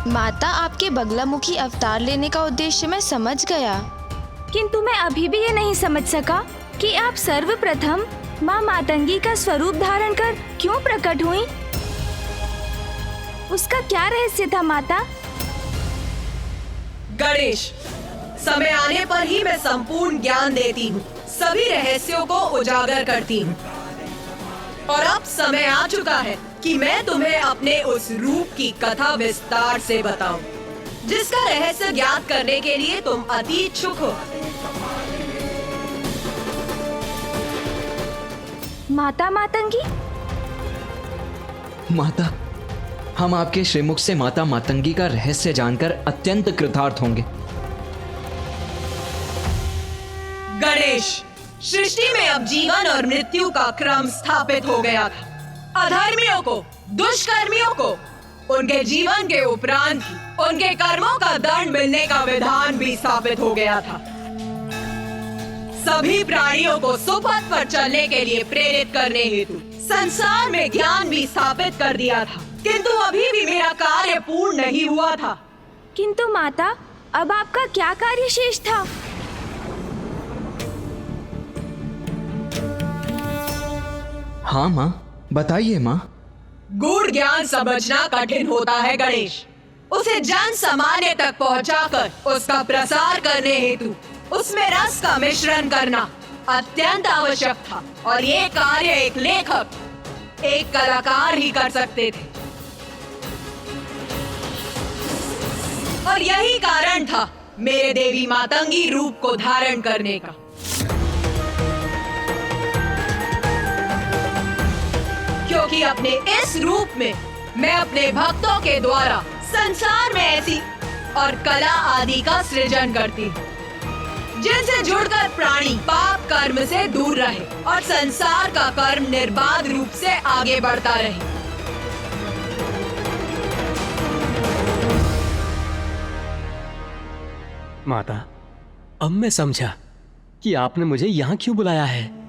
माता, आपके बगलामुखी अवतार लेने का उद्देश्य मैं समझ गया, किंतु मैं अभी भी ये नहीं समझ सका कि आप सर्वप्रथम माँ मातंगी का स्वरूप धारण कर क्यों प्रकट हुई। उसका क्या रहस्य था माता? गणेश, समय आने पर ही मैं संपूर्ण ज्ञान देती हूँ, सभी रहस्यों को उजागर करती हूँ। और अब समय आ चुका है कि मैं तुम्हें अपने उस रूप की कथा विस्तार से बताऊं, जिसका रहस्य ज्ञात करने के लिए तुम अति इच्छुक हो। माता मातंगी? माता, हम आपके श्रीमुख से माता मातंगी का रहस्य जानकर अत्यंत कृतार्थ होंगे। गणेश, सृष्टि में अब जीवन और मृत्यु का क्रम स्थापित हो गया था। अधर्मियों को, दुष्कर्मियों को उनके जीवन के उपरांत ही उनके कर्मों का दंड मिलने का विधान भी स्थापित हो गया था। सभी प्राणियों को सुपथ पर चलने के लिए प्रेरित करने हेतु संसार में ज्ञान भी स्थापित कर दिया था, किंतु अभी भी मेरा कार्य पूर्ण नहीं हुआ था। किंतु माता, अब आपका क्या कार्य शेष था? हाँ माँ, बताइए माँ। गूढ़ ज्ञान समझना कठिन होता है गणेश। उसे जन सामान्य तक पहुंचाकर उसका प्रसार करने हेतु उसमें रस का मिश्रण करना अत्यंत आवश्यक था, और ये कार्य एक लेखक, एक कलाकार ही कर सकते थे। और यही कारण था मेरे देवी मातंगी रूप को धारण करने का। क्योंकि अपने इस रूप में मैं अपने भक्तों के द्वारा संसार में ऐसी और कला आदि का सृजन करती हूँ, जिनसे जुड़कर प्राणी पाप कर्म से दूर रहे और संसार का कर्म निर्बाध रूप से आगे बढ़ता रहे। माता, अब मैं समझा कि आपने मुझे यहाँ क्यों बुलाया है।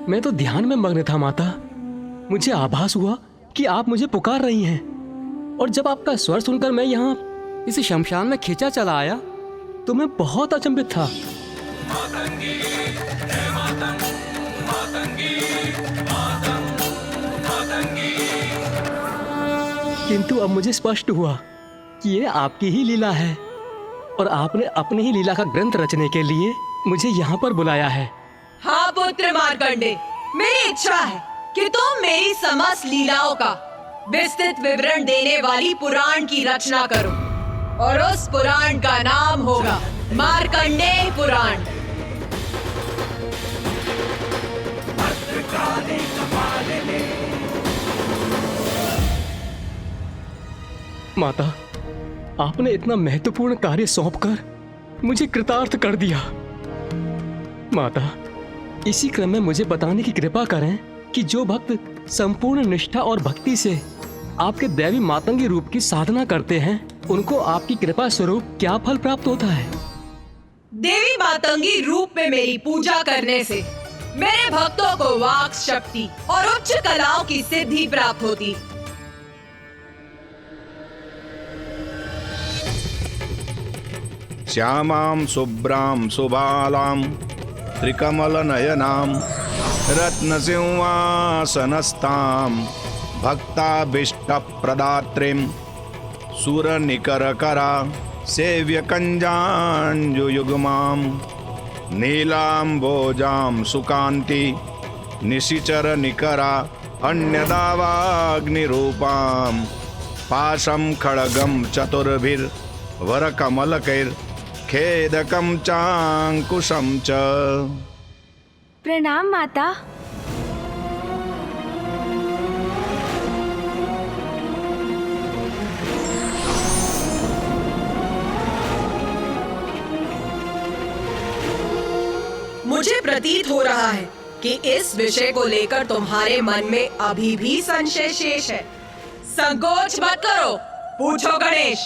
मैं तो ध्यान में मग्न था माता। मुझे आभास हुआ कि आप मुझे पुकार रही हैं, और जब आपका स्वर सुनकर मैं यहाँ इस शमशान में खींचा चला आया तो मैं बहुत अचंभित था। किंतु अब मुझे स्पष्ट हुआ कि ये आपकी ही लीला है, और आपने अपनी ही लीला का ग्रंथ रचने के लिए मुझे यहाँ पर बुलाया है। हाँ पुत्र मार्कंडे, मेरी इच्छा है कि तुम मेरी समस्त लीलाओं का विस्तृत विवरण देने वाली पुराण की रचना करो, और उस पुराण का नाम होगा मार्कंडेय पुराण। माता, आपने इतना महत्वपूर्ण कार्य सौंपकर मुझे कृतार्थ कर दिया। माता, इसी क्रम में मुझे बताने की कृपा करें कि जो भक्त संपूर्ण निष्ठा और भक्ति से आपके दैवी मातंगी रूप की साधना करते हैं, उनको आपकी कृपा स्वरूप क्या फल प्राप्त होता है? देवी मातंगी रूप में मेरी पूजा करने से मेरे भक्तों को वाक शक्ति और उच्च कलाओं की सिद्धि प्राप्त होती। श्यामां शुभ्रां सुबालां त्रिकमलनयनां रत्नसिंहासनस्थां भक्ताभीष्टप्रदात्रीं सुरनिकरकरा सेव्यकञ्जाञ्जुयुग्मां नीलाम्भोजां सुकान्ति निशिचरनिकरा अन्यदावाग्निरूपां पाशं खड्गं चतुर्भिर्वरकमलकैर्खेदकं चाङ्कुशं च। प्रणाम माता। मुझे प्रतीत हो रहा है कि इस विषय को लेकर तुम्हारे मन में अभी भी संशय शेष है। संकोच मत करो, पूछो गणेश।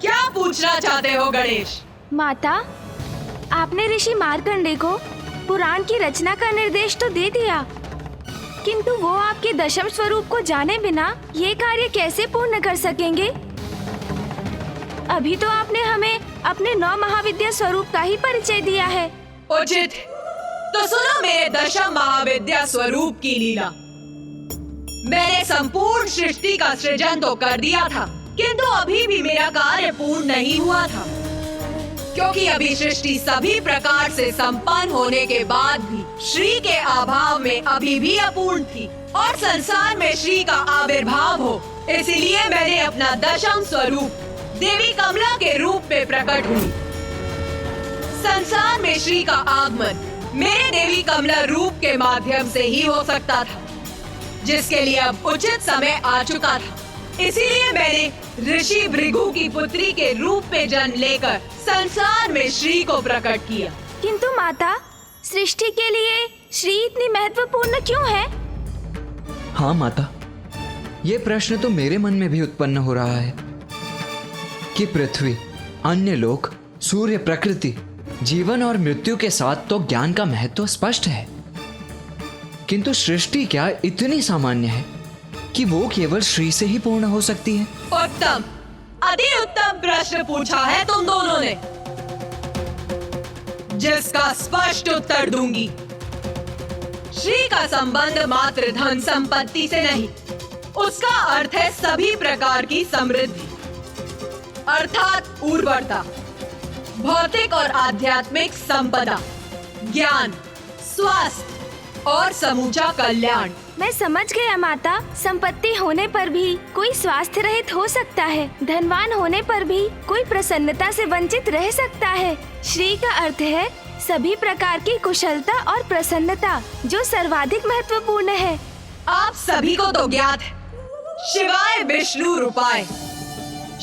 क्या पूछना चाहते हो गणेश? माता, आपने ऋषि मार्कंडे को पुराण की रचना का निर्देश तो दे दिया, किंतु वो आपके दशम स्वरूप को जाने बिना ये कार्य कैसे पूर्ण कर सकेंगे? अभी तो आपने हमें अपने 9 महाविद्या स्वरूप का ही परिचय दिया है। उचित। तो सुनो मेरे दशम महाविद्या स्वरूप की लीला। मैंने संपूर्ण सृष्टि का सृजन तो कर दिया था, किंतु अभी भी मेरा कार्य पूर्ण नहीं हुआ था, क्योंकि अभी सृष्टि सभी प्रकार से संपन्न होने के बाद भी श्री के अभाव में अभी भी अपूर्ण थी और संसार में श्री का आविर्भाव हो, इसलिए मैंने अपना दशम स्वरूप देवी कमला के रूप में प्रकट हुई। संसार में श्री का आगमन मेरे देवी कमला रूप के माध्यम से ही हो सकता था, जिसके लिए अब उचित समय आ चुका था। इसीलिए मैंने ऋषि भृगु की पुत्री के रूप में जन्म लेकर संसार में श्री को प्रकट किया। किंतु माता, सृष्टि के लिए श्री इतनी महत्वपूर्ण क्यों है? हाँ माता, ये प्रश्न तो मेरे मन में भी उत्पन्न हो रहा है कि पृथ्वी, अन्य लोक, सूर्य, प्रकृति, जीवन और मृत्यु के साथ तो ज्ञान का महत्व स्पष्ट है, किंतु सृष्टि क्या इतनी सामान्य है कि वो केवल श्री से ही पूर्ण हो सकती है? उत्तम, अति उत्तम प्रश्न पूछा है तुम दोनों ने, जिसका स्पष्ट उत्तर दूंगी। श्री का संबंध मात्र धन संपत्ति से नहीं, उसका अर्थ है सभी प्रकार की समृद्धि, अर्थात उर्वरता, भौतिक और आध्यात्मिक संपदा, ज्ञान, स्वास्थ्य और समूचा कल्याण। मैं समझ गया माता। संपत्ति होने पर भी कोई स्वास्थ्य रहित हो सकता है, धनवान होने पर भी कोई प्रसन्नता से वंचित रह सकता है। श्री का अर्थ है सभी प्रकार की कुशलता और प्रसन्नता, जो सर्वाधिक महत्वपूर्ण है। आप सभी को तो ज्ञात है, शिवाय विष्णु रूपाय,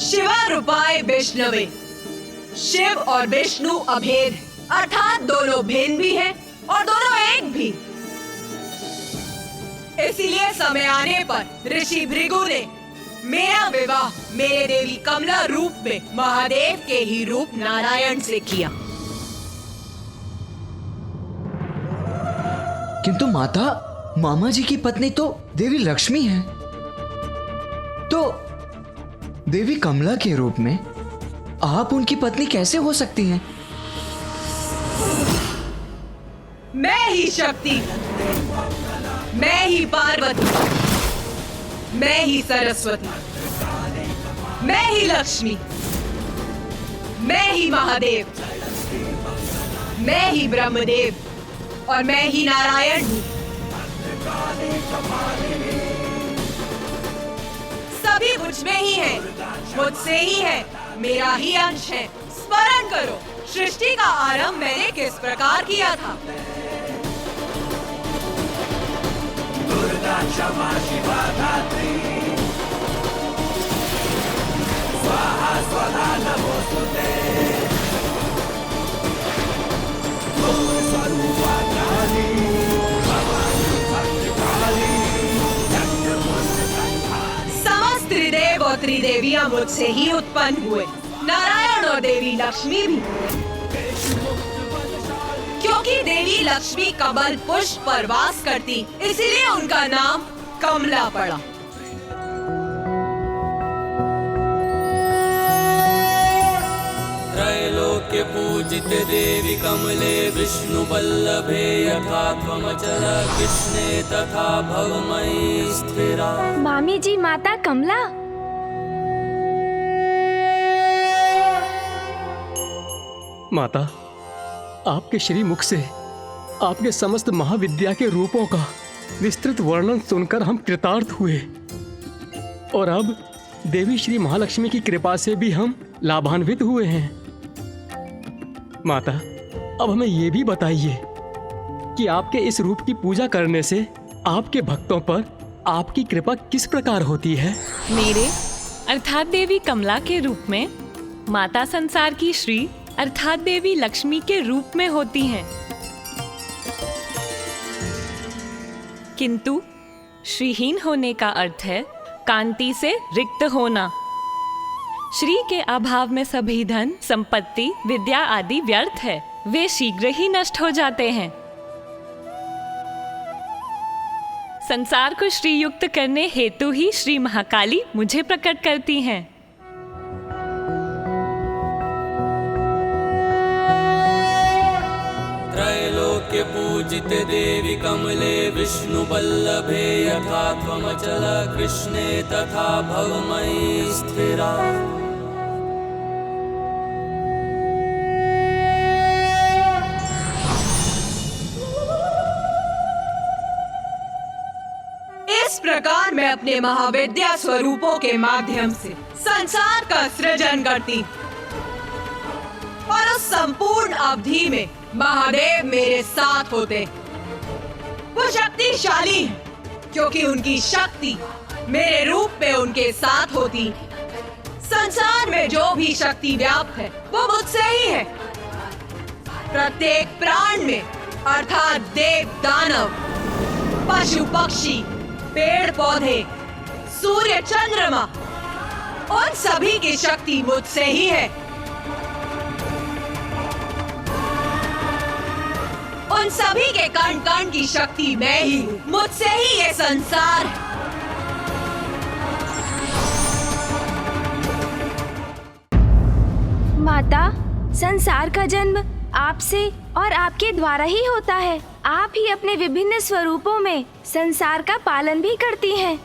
शिवा रूपाय विष्णवे। शिव और विष्णु अभेद, अर्थात दोनों भिन्न भी हैं और दोनों एक भी। इसीलिए समय आने पर ऋषि भृगु ने मेरा विवाह मेरे देवी कमला रूप में महादेव के ही रूप नारायण से किया। किंतु माता, मामा जी की पत्नी तो देवी लक्ष्मी है, तो देवी कमला के रूप में आप उनकी पत्नी कैसे हो सकती हैं? मैं ही शक्ति, मैं ही पार्वती, मैं ही सरस्वती, मैं ही लक्ष्मी, मैं ही महादेव, मैं ही ब्रह्मदेव और मैं ही नारायण हूँ। सभी मुझ में ही है, मुझसे ही है, मेरा ही अंश है। स्मरण करो, सृष्टि का आरंभ मैंने किस प्रकार किया था। दुर्गा क्षमा शिवा धात्री, स्वाहा स्वधा नमोस्तुते। स्वरूपा काली, भवानी भद्रकाली, समस्त त्रिदेव और त्रिदेवियां मुझसे ही उत्पन्न हुए, नारायण और देवी लक्ष्मी भी, क्योंकि देवी लक्ष्मी कमल पुष्प पर वास करती, इसीलिए उनका नाम कमला पड़ा। त्रैलोक्य पूजित देवी कमले, विष्णु वल्लभे यथा त्वमचल, कृष्णे तथा भवमयी स्थिरा। मामी जी, माता कमला। माता, आपके श्री मुख से आपके समस्त महाविद्या के रूपों का विस्तृत वर्णन सुनकर हम कृतार्थ हुए, और अब देवी श्री महालक्ष्मी की कृपा से भी हम लाभान्वित हुए हैं। माता, अब हमें ये भी बताइए कि आपके इस रूप की पूजा करने से आपके भक्तों पर आपकी कृपा किस प्रकार होती है? मेरे अर्थात देवी कमला के रूप में माता संसार की श्री अर्थात देवी लक्ष्मी के रूप में होती हैं, किंतु श्रीहीन होने का अर्थ है कांति से रिक्त होना। श्री के अभाव में सभी धन, संपत्ति, विद्या आदि व्यर्थ है, वे शीघ्र ही नष्ट हो जाते हैं। संसार को श्रीयुक्त करने हेतु ही श्री महाकाली मुझे प्रकट करती हैं। त्रैलोक्य पूजिते देवी कमले विष्णु बल्लभे यथा त्वमचल कृष्णे तथा भवमयी स्थिरा। इस प्रकार मैं अपने महाविद्या स्वरूपों के माध्यम से संसार का सृजन करती और उस संपूर्ण अवधि में महादेव मेरे साथ होते। वो शक्तिशाली है क्योंकि उनकी शक्ति मेरे रूप में उनके साथ होती। संसार में जो भी शक्ति व्याप्त है वो मुझसे ही है। प्रत्येक प्राण में अर्थात देव दानव, पशु पक्षी, पेड़ पौधे, सूर्य चंद्रमा, उन सभी की शक्ति मुझसे ही है। उन सभी के कण कण की शक्ति मैं ही हूँ। मुझसे ही ये संसार है। माता, संसार का जन्म आपसे और आपके द्वारा ही होता है। आप ही अपने विभिन्न स्वरूपों में संसार का पालन भी करती हैं।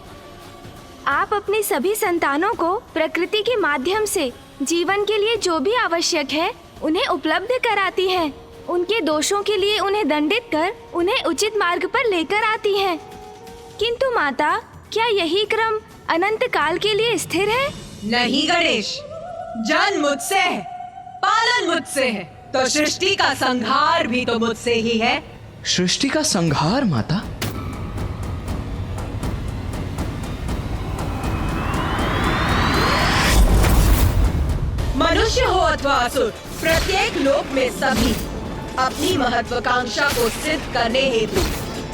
आप अपनी सभी संतानों को प्रकृति के माध्यम से जीवन के लिए जो भी आवश्यक है उन्हें उपलब्ध कराती हैं। उनके दोषों के लिए उन्हें दंडित कर उन्हें उचित मार्ग पर लेकर आती हैं। किंतु माता, क्या यही क्रम अनंत काल के लिए स्थिर है? नहीं गणेश, जन्म मुझसे है, पालन मुझसे है, तो सृष्टि का संहार भी तो मुझसे ही है। सृष्टि का संहार माता? मनुष्य हो अथवा असुर, प्रत्येक लोक में सभी अपनी महत्वाकांक्षा को सिद्ध करने हेतु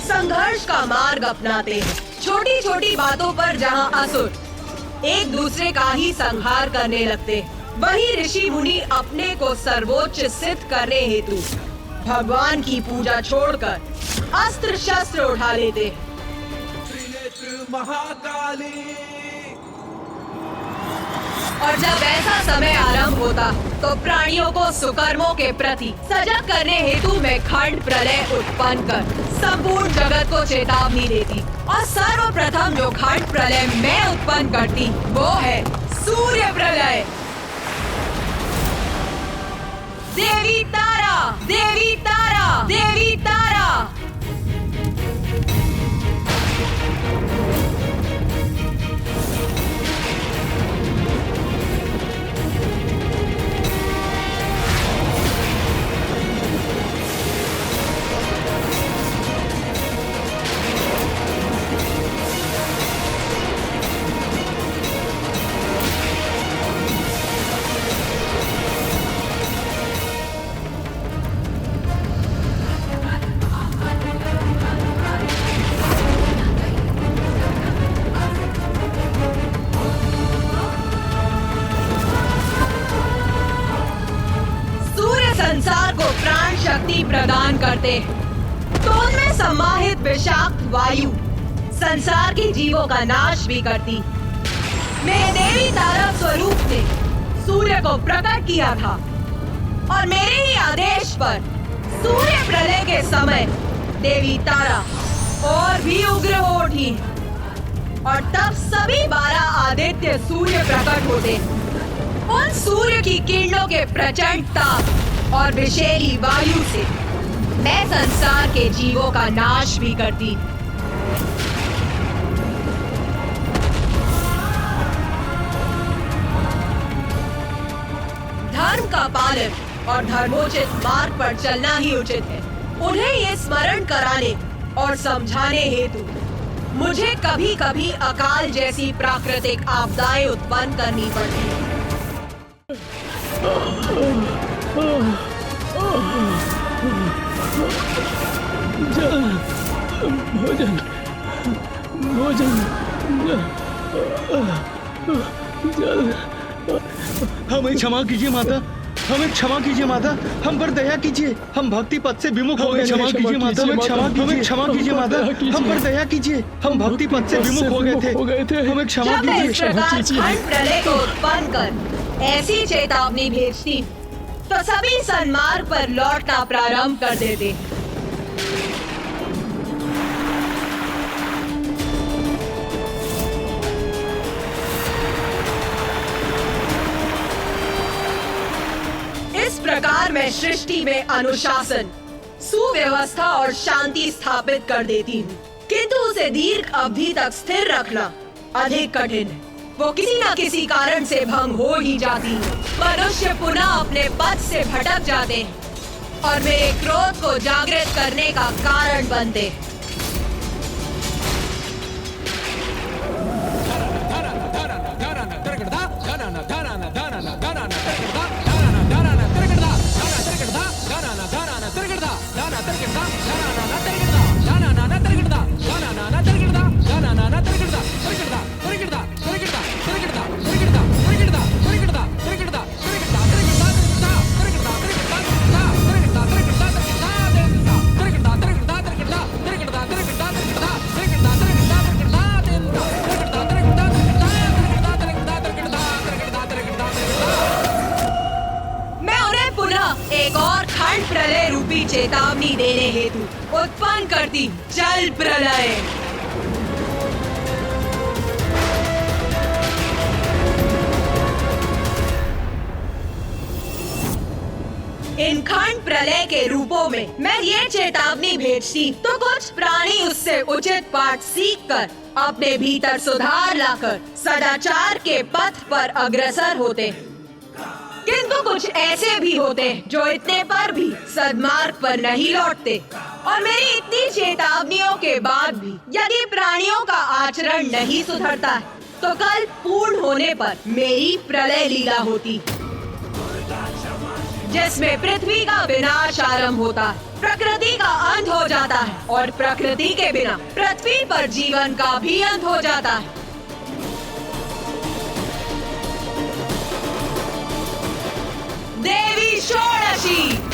संघर्ष का मार्ग अपनाते हैं। छोटी छोटी बातों पर जहां असुर एक दूसरे का ही संहार करने लगते हैं, वही ऋषि मुनि अपने को सर्वोच्च सिद्ध करने हेतु भगवान की पूजा छोड़कर अस्त्र शस्त्र उठा लेते हैं। और जब ऐसा समय आरंभ होता तो प्राणियों को सुकर्मों के प्रति सजग करने हेतु मैं खंड प्रलय उत्पन्न कर संपूर्ण जगत को चेतावनी देती। और सर्वप्रथम जो खंड प्रलय मैं उत्पन्न करती वो है सूर्य प्रलय। देवी तारा, देवी तारा, देवी तारा। संसार को प्राण शक्ति प्रदान करते हैं, तो उनमें समाहित विषाक्त वायु संसार के जीवों का नाश भी करती। मेरे देवी तारा स्वरूप ने सूर्य को प्रकट किया था और मेरे ही आदेश पर सूर्य प्रलय के समय देवी तारा और भी उग्र हो उठी और तब सभी 12 आदित्य सूर्य प्रकट होते। उन सूर्य की किरणों के प्रचंड ताप और विषैली वायु से मैं संसार के जीवों का नाश भी करती। धर्म का पालन और धर्मोचित मार्ग पर चलना ही उचित है। उन्हें ये स्मरण कराने और समझाने हेतु मुझे कभी कभी अकाल जैसी प्राकृतिक आपदाएं उत्पन्न करनी पड़ती है। जल, भोजन, भोजन, जल। हमें क्षमा कीजिए माता, हमें क्षमा कीजिए माता, हम पर दया कीजिए, हम भक्ति पथ से विमुख हो गए। क्षमा कीजिए माता, हमें क्षमा कीजिए माता, हम पर दया कीजिए, हम भक्ति पथ से विमुख हो गए थे, हमें क्षमा जब मैं कीजिए। इस प्रकार खंड प्रलय को उत्पन्न कर ऐसी चेतावनी भेजती तो सभी सन्मार्ग पर लौटना प्रारंभ कर देते। इस प्रकार मैं सृष्टि में अनुशासन, सुव्यवस्था और शांति स्थापित कर देती हूँ, किंतु उसे दीर्घ अवधि तक स्थिर रखना अधिक कठिन है। वो किसी न किसी कारण से भंग हो ही जाती है। मनुष्य पुनः अपने पथ से भटक जाते हैं और मेरे क्रोध को जागृत करने का कारण बनते हैं। एक और खंड प्रलय रूपी चेतावनी देने हेतु उत्पन्न करती जल प्रलय। इन खंड प्रलय के रूपों में मैं ये चेतावनी भेजती तो कुछ प्राणी उससे उचित पाठ सीखकर अपने भीतर सुधार लाकर सदाचार के पथ पर अग्रसर होते हैं, किंतु कुछ ऐसे भी होते हैं जो इतने पर भी सद्मार्ग पर नहीं लौटते। और मेरी इतनी चेतावनियों के बाद भी यदि प्राणियों का आचरण नहीं सुधरता है तो कल पूर्ण होने पर मेरी प्रलय लीला होती, जिसमें पृथ्वी का विनाश आरंभ होता है, प्रकृति का अंत हो जाता है और प्रकृति के बिना पृथ्वी पर जीवन का भी अंत हो जाता है। देवी षोडशी।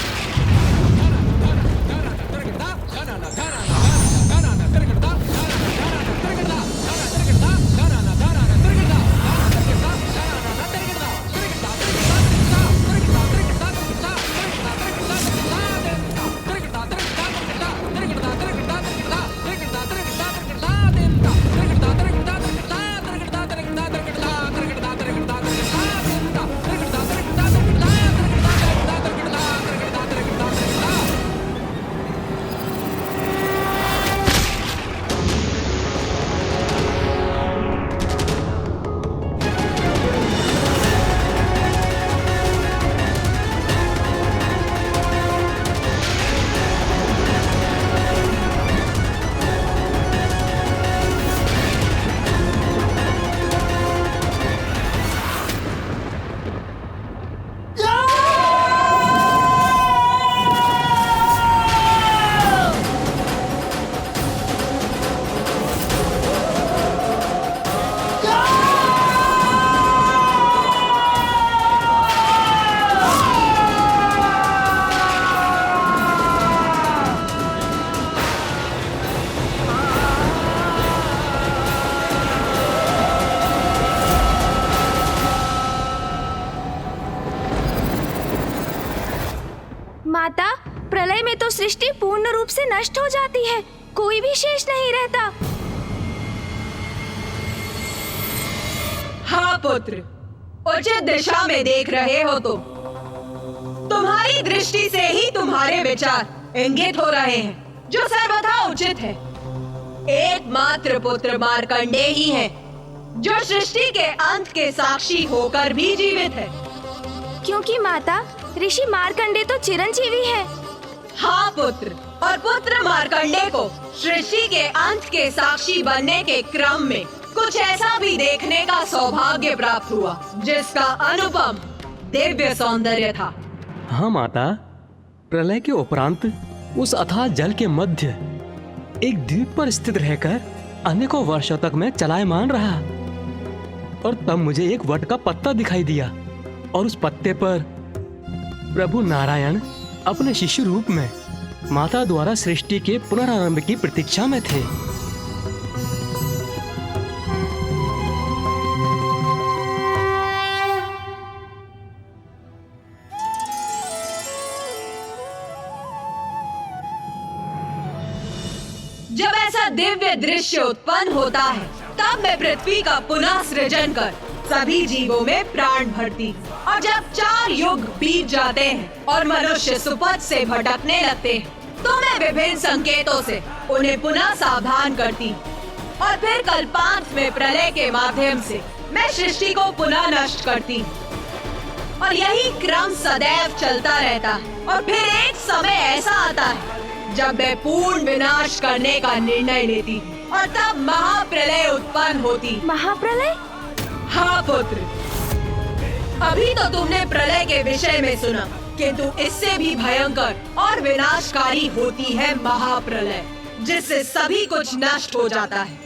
माता, प्रलय में तो सृष्टि पूर्ण रूप से नष्ट हो जाती है, कोई भी शेष नहीं रहता। हाँ पुत्र, उचित दिशा में देख रहे हो तो तुम्हारी दृष्टि से ही तुम्हारे विचार इंगित हो रहे हैं, जो सर्वथा उचित है। एकमात्र पुत्र मार्कंडेय ही है जो सृष्टि के अंत के साक्षी होकर भी जीवित है। क्योंकि माता, ऋषि मार्कंडेय तो चिरंजीवी है। हाँ पुत्र, और पुत्र मार्कंडेय को सृष्टि के अंत के साक्षी बनने के क्रम में कुछ ऐसा भी देखने का सौभाग्य प्राप्त हुआ जिसका अनुपम दिव्य सौंदर्य था। हाँ माता, प्रलय के उपरांत उस अथाह जल के मध्य एक द्वीप पर स्थित रहकर अनेकों वर्षों तक मैं चलायमान रहा, और तब मुझे एक वट का पत्ता दिखाई दिया और उस पत्ते पर प्रभु नारायण अपने शिशु रूप में माता द्वारा सृष्टि के पुनरारंभ की प्रतीक्षा में थे। जब ऐसा दिव्य दृश्य उत्पन्न होता है तब मैं पृथ्वी का पुनः सृजन कर सभी जीवों में प्राण भरती। और जब 4 युग बीत जाते हैं और मनुष्य सुपथ से भटकने लगते हैं तो मैं विभिन्न संकेतों से उन्हें पुनः सावधान करती और फिर कल्पांत में प्रलय के माध्यम से मैं सृष्टि को पुनः नष्ट करती। और यही क्रम सदैव चलता रहता है। और फिर एक समय ऐसा आता है जब मैं पूर्ण विनाश करने का निर्णय लेती और तब महाप्रलय उत्पन्न होती। महाप्रलय? हाँ पुत्र, अभी तो तुमने प्रलय के विषय में सुना, किंतु इससे भी भयंकर और विनाशकारी होती है महाप्रलय, जिससे सभी कुछ नष्ट हो जाता है।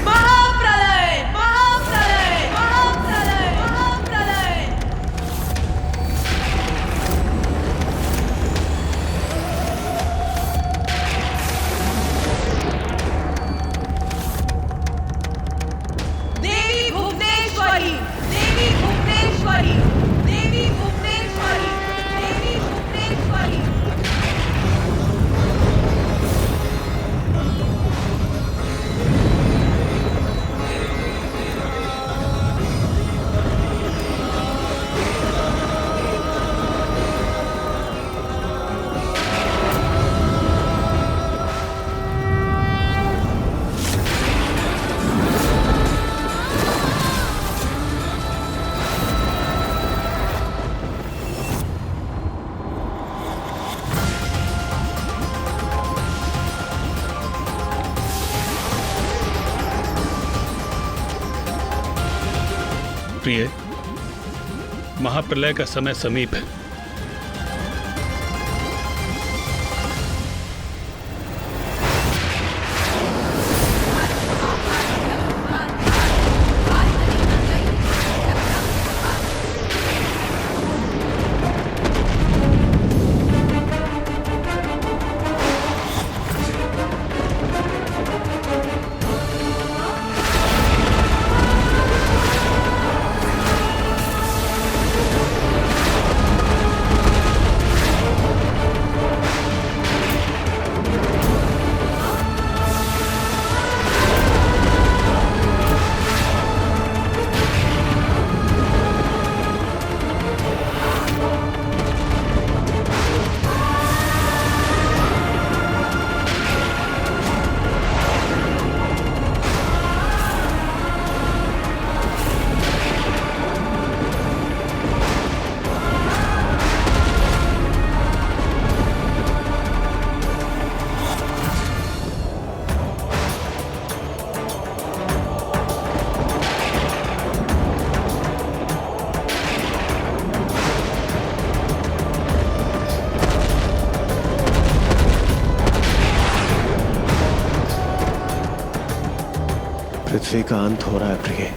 महाप्रलय, महाप्रलय, महाप्रलय, महाप्रलय। देवी भुवनेश्वरी, देवी भुवनेश्वरी, देवी भुवनेश्वरी, देवी भुवनेश्वरी। प्रिय, महाप्रलय का समय समीप है। पृथ्वी का अंत हो रहा है प्रिय।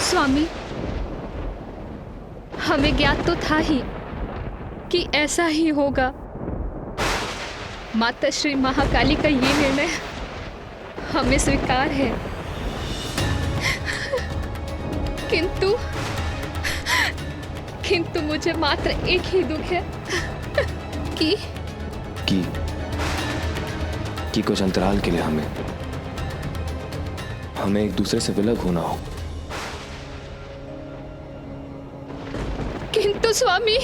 स्वामी, हमें ज्ञात तो था ही कि ऐसा ही होगा। माता श्री महाकाली का ये निर्णय हमें स्वीकार है, किंतु मुझे मात्र एक ही दुख है कि कुछ अंतराल के लिए हमें एक दूसरे से विलग होना हो। किंतु स्वामी,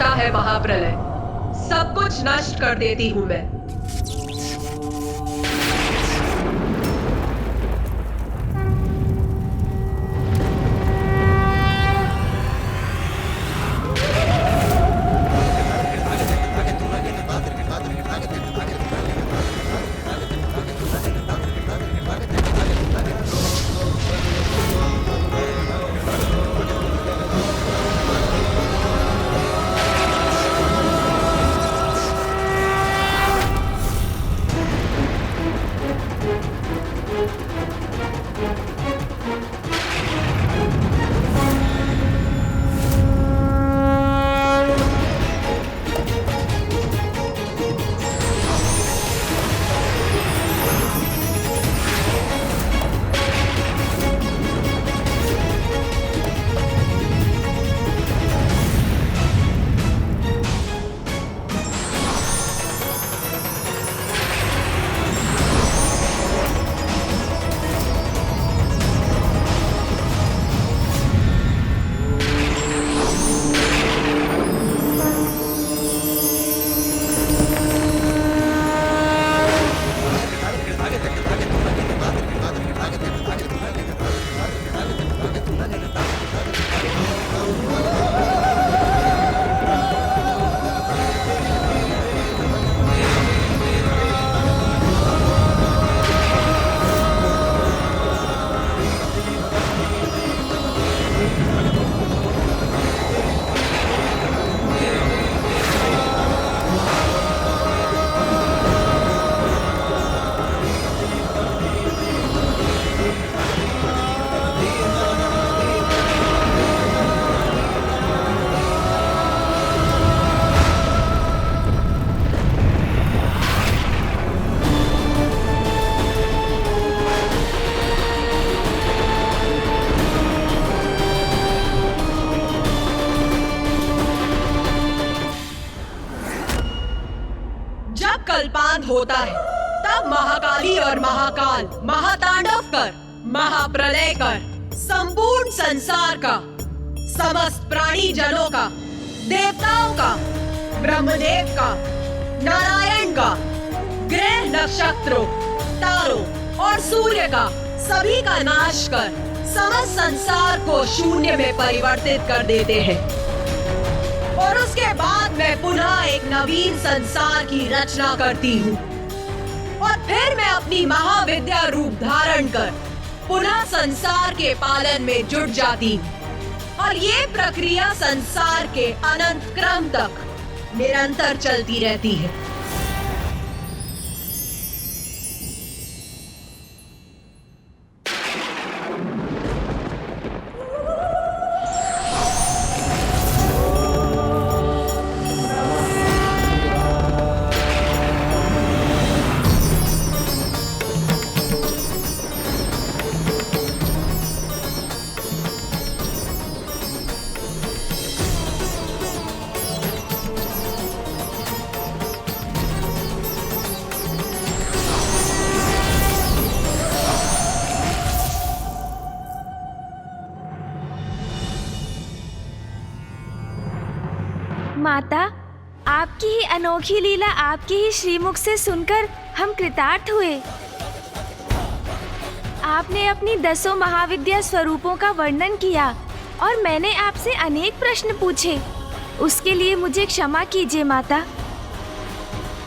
चुका है महाप्रलय। सब कुछ नष्ट कर देती हूँ मैं। कल्पांत होता है तब महाकाली और महाकाल महातांडव कर, महाप्रलय कर, संपूर्ण संसार का, समस्त प्राणी जनों का, देवताओं का, ब्रह्मदेव का, नारायण का, ग्रह नक्षत्रों, तारों और सूर्य का, सभी का नाश कर समस्त संसार को शून्य में परिवर्तित कर देते हैं। और उसके बाद मैं पुनः एक नवीन संसार की रचना करती हूँ और फिर मैं अपनी महाविद्या रूप धारण कर पुनः संसार के पालन में जुट जाती हूँ। और ये प्रक्रिया संसार के अनंत क्रम तक निरंतर चलती रहती है। माता, आपकी ही अनोखी लीला आपके ही श्रीमुख से सुनकर हम कृतार्थ हुए। आपने अपनी 10 महाविद्या स्वरूपों का वर्णन किया और मैंने आपसे अनेक प्रश्न पूछे। उसके लिए मुझे क्षमा कीजिए माता।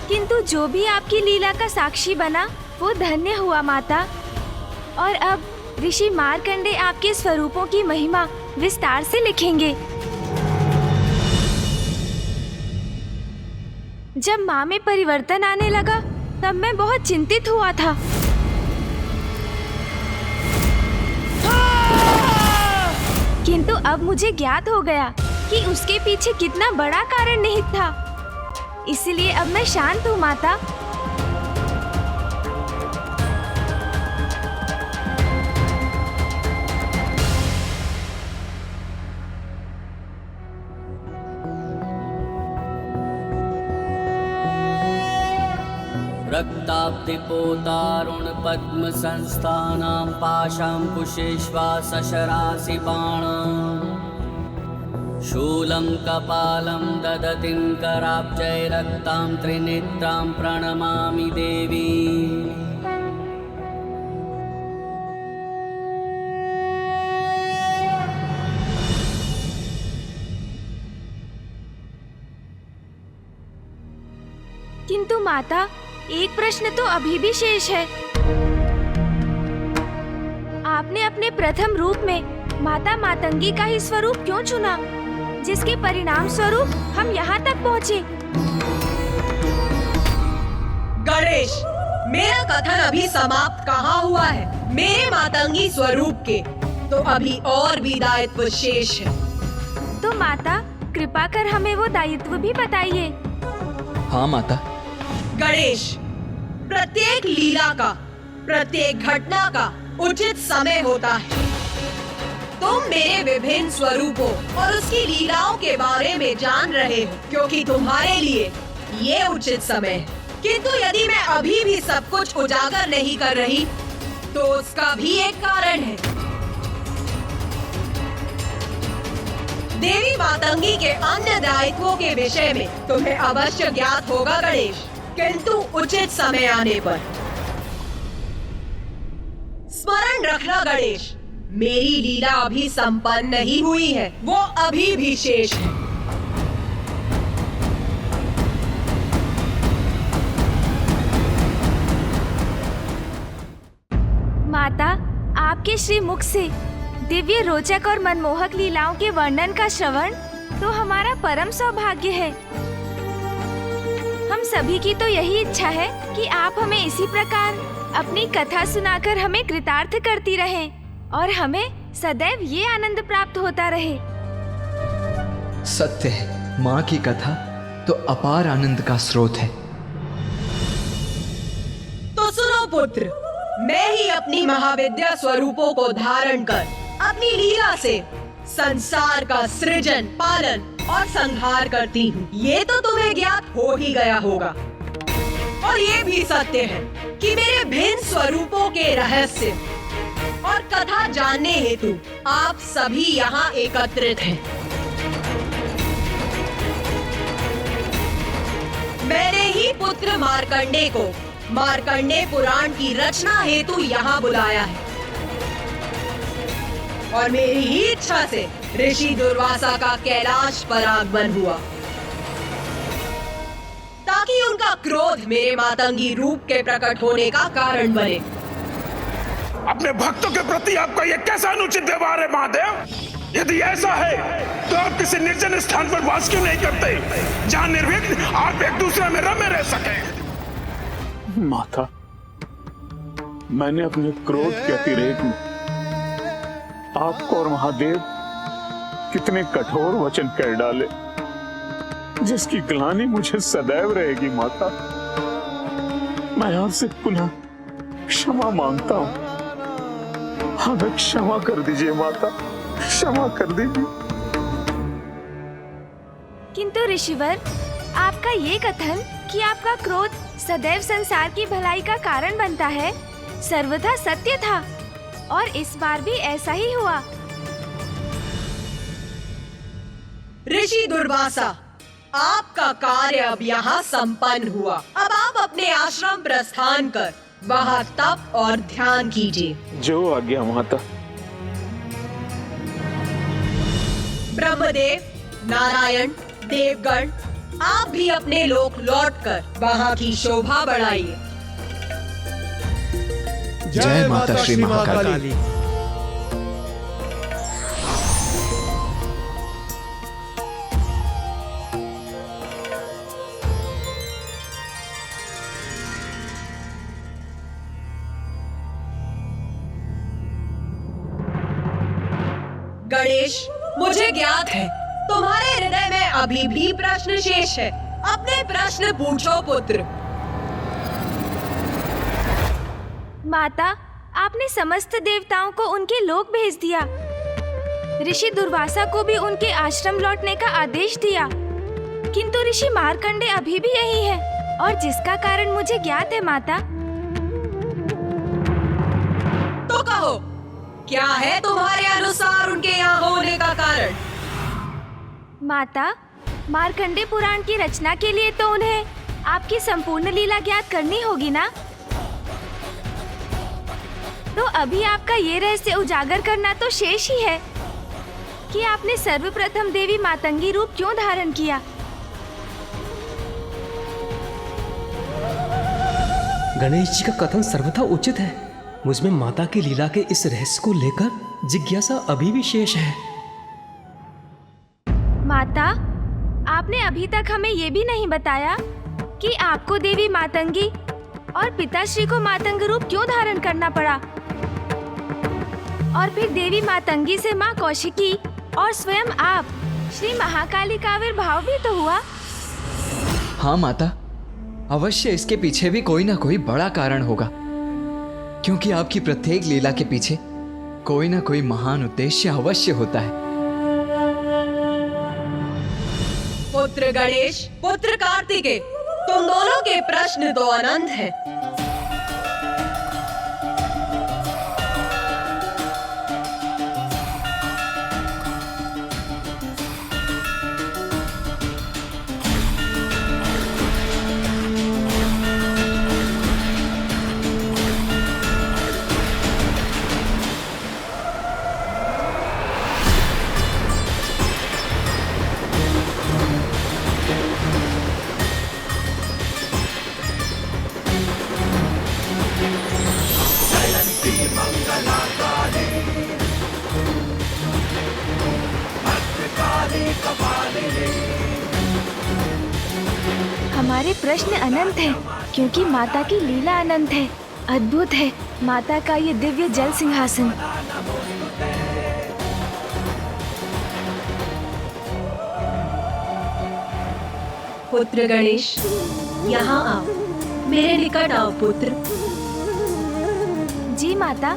किंतु जो भी आपकी लीला का साक्षी बना वो धन्य हुआ माता। और अब ऋषि मार्कंडे आपके स्वरूपों की महिमा विस्तार से लिखेंगे। जब माँ में परिवर्तन आने लगा तब मैं बहुत चिंतित हुआ था। किंतु अब मुझे ज्ञात हो गया कि उसके पीछे कितना बड़ा कारण निहित था। इसलिए अब मैं शांत हूँ माता। रक्ताब्धिपोतारुण पद्म संस्थानां पाशां कुशेष्वा सशरासि बाणां शूलं कपालं ददतिं कराब्जैरक्तां त्रिनेत्रां प्रणमामि देवी। किंतु माता, एक प्रश्न तो अभी भी शेष है। आपने अपने प्रथम रूप में माता मातंगी का ही स्वरूप क्यों चुना, जिसके परिणाम स्वरूप हम यहाँ तक पहुँचे? गणेश, मेरा कथन अभी समाप्त कहाँ हुआ है? मेरे मातंगी स्वरूप के तो अभी और भी दायित्व शेष है। तो माता, कृपा कर हमें वो दायित्व भी बताइए। हाँ माता। गणेश, प्रत्येक लीला का, प्रत्येक घटना का उचित समय होता है। तुम मेरे विभिन्न स्वरूपों और उसकी लीलाओं के बारे में जान रहे हो क्योंकि तुम्हारे लिए ये उचित समय है। किंतु यदि मैं अभी भी सब कुछ उजागर नहीं कर रही तो उसका भी एक कारण है। देवी मातंगी के अन्य दायित्वों के विषय में तुम्हें अवश्य ज्ञात होगा गणेश, किंतु उचित समय आने पर। स्मरण रखना गणेश, मेरी लीला अभी संपन्न नहीं हुई है, वो अभी भी शेष है। माता, आपके श्री मुख से दिव्य, रोचक और मनमोहक लीलाओं के वर्णन का श्रवण तो हमारा परम सौभाग्य है। हम सभी की तो यही इच्छा है कि आप हमें इसी प्रकार अपनी कथा सुनाकर हमें कृतार्थ करती रहें और हमें सदैव ये आनंद प्राप्त होता रहे। सत्य है, माँ की कथा तो अपार आनंद का स्रोत है। तो सुनो पुत्र, मैं ही अपनी महाविद्या स्वरूपों को धारण कर अपनी लीला से संसार का सृजन, पालन और संहार करती हूँ। ये तो तुम्हें ज्ञात हो ही गया होगा। और ये भी सत्य है कि मेरे भिन्न स्वरूपों के रहस्य और कथा जानने हेतु आप सभी यहाँ एकत्रित हैं। मैंने ही पुत्र मार्कंडे को मार्कंडे पुराण की रचना हेतु यहाँ बुलाया है और मेरी ही इच्छा से ऋषि दुर्वासा का कैलाश पर आगमन हुआ ताकि उनका क्रोध मेरे मातंगी रूप के प्रकट होने का कारण बने। अपने भक्तों के प्रति आपका यह कैसा अनुचित व्यवहार है महादेव? यदि ऐसा है तो आप किसी निर्जन स्थान पर वास क्यों नहीं करते, जहां निर्विघ्न आप एक दूसरे में रमे रह सके? माता, मैंने अपने क्रोध के अतिरेक में आपको और महादेव कितने कठोर वचन कह डाले, जिसकी ग्लानि मुझे सदैव रहेगी। माता, मैं आपसे पुनः क्षमा मांगता हूँ। हमें क्षमा कर दीजिए माता, क्षमा कर दीजिए। किंतु ऋषिवर, आपका ये कथन कि आपका क्रोध सदैव संसार की भलाई का कारण बनता है, सर्वथा सत्य था और इस बार भी ऐसा ही हुआ। ऋषि दुर्वासा, आपका कार्य अब यहाँ संपन्न हुआ। अब आप अपने आश्रम प्रस्थान कर वहाँ तप और ध्यान कीजिए। जो आज्ञा माता। ब्रह्मदेव, नारायण, देवगण, आप भी अपने लोक लौटकर वहाँ की शोभा बढ़ाइए। जय माता श्री महाकाली। गणेश, मुझे ज्ञात है तुम्हारे हृदय में अभी भी प्रश्न शेष है। अपने प्रश्न पूछो पुत्र। माता, आपने समस्त देवताओं को उनके लोक भेज दिया। ऋषि दुर्वासा को भी उनके आश्रम लौटने का आदेश दिया, किंतु ऋषि मार्कंडे अभी भी यही है और जिसका कारण मुझे ज्ञात है। माता, तो कहो, क्या है तुम्हारे अनुसार उनके यहाँ होने का कारण? माता, मार्कंडे पुराण की रचना के लिए तो उन्हें आपकी संपूर्ण लीला ज्ञात करनी होगी ना? तो अभी आपका ये रहस्य उजागर करना तो शेष ही है कि आपने सर्वप्रथम देवी मातंगी रूप क्यों धारण किया। गणेश जी का कथन सर्वथा उचित है। मुझमें माता की लीला के इस रहस्य को लेकर जिज्ञासा अभी भी शेष है। माता, आपने अभी तक हमें ये भी नहीं बताया कि आपको देवी मातंगी और पिताश्री को मातंग रूप क्यों धारण करना पड़ा, और फिर देवी मातंगी से माँ कौशिकी और स्वयं आप श्री महाकाली का आविर्भाव भी तो हुआ। हाँ माता, अवश्य इसके पीछे भी कोई ना कोई बड़ा कारण होगा, क्योंकि आपकी प्रत्येक लीला के पीछे कोई ना कोई महान उद्देश्य अवश्य होता है। पुत्र गणेश, पुत्र कार्तिकेय, तुम दोनों के प्रश्न तो अनंत हैं। हमारे प्रश्न अनंत हैं, क्योंकि माता की लीला अनंत है। अद्भुत है माता का ये दिव्य जल सिंहासन। पुत्र गणेश, यहाँ आओ, मेरे निकट आओ पुत्र। जी माता।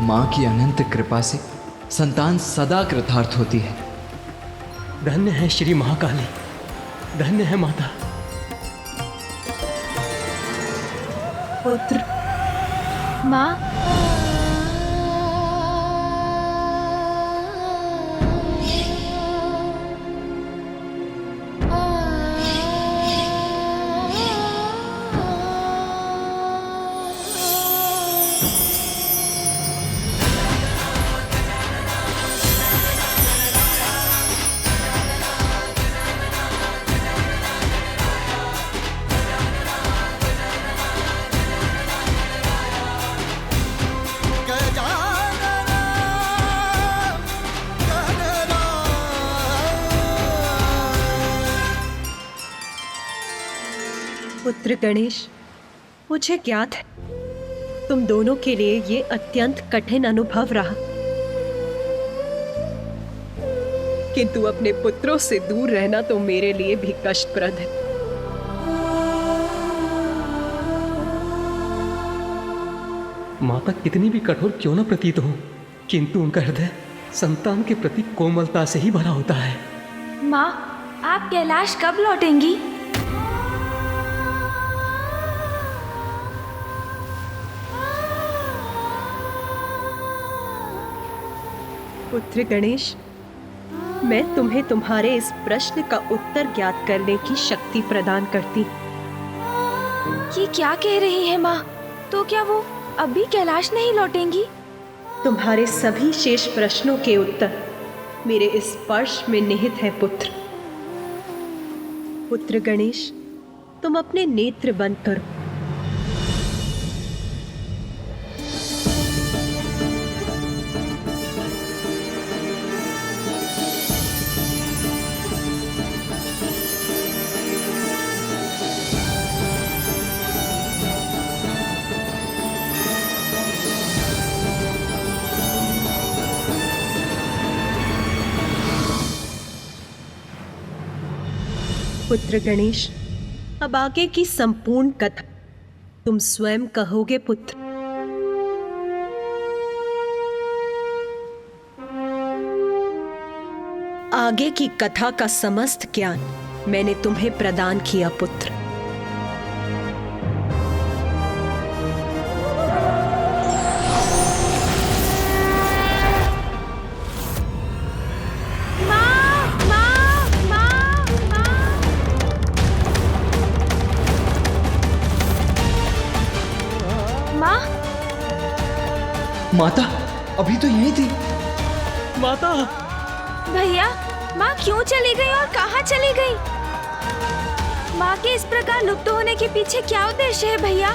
माँ की अनंत कृपा से संतान सदा कृतार्थ होती है। धन्य है श्री महाकाली, धन्य है माता। पुत्र। माँ। पुत्र गणेश, मुझे ज्ञात है तुम दोनों के लिए ये अत्यंत कठिन अनुभव रहा, किंतु अपने पुत्रों से दूर रहना तो मेरे लिए भी कष्टप्रद है। माता कितनी भी कठोर क्यों न प्रतीत हो, किंतु उनका हृदय संतान के प्रति कोमलता से ही भरा होता है। माँ, आप कैलाश कब लौटेंगी? पुत्र गणेश, मैं तुम्हें तुम्हारे इस प्रश्न का उत्तर ज्ञात करने की शक्ति प्रदान करती। ये क्या कह रही है माँ? तो क्या वो अभी कैलाश नहीं लौटेंगी? तुम्हारे सभी शेष प्रश्नों के उत्तर मेरे इस स्पर्श में निहित है पुत्र। पुत्र गणेश, तुम अपने नेत्र बंद करो। पुत्र गणेश, अब आगे की संपूर्ण कथा तुम स्वयं कहोगे पुत्र। आगे की कथा का समस्त ज्ञान मैंने तुम्हें प्रदान किया पुत्र। माता अभी तो यही थी। माता! भैया, माँ क्यों चली गई और कहाँ चली गई? माँ के इस प्रकार लुप्त होने के पीछे क्या उद्देश्य है भैया?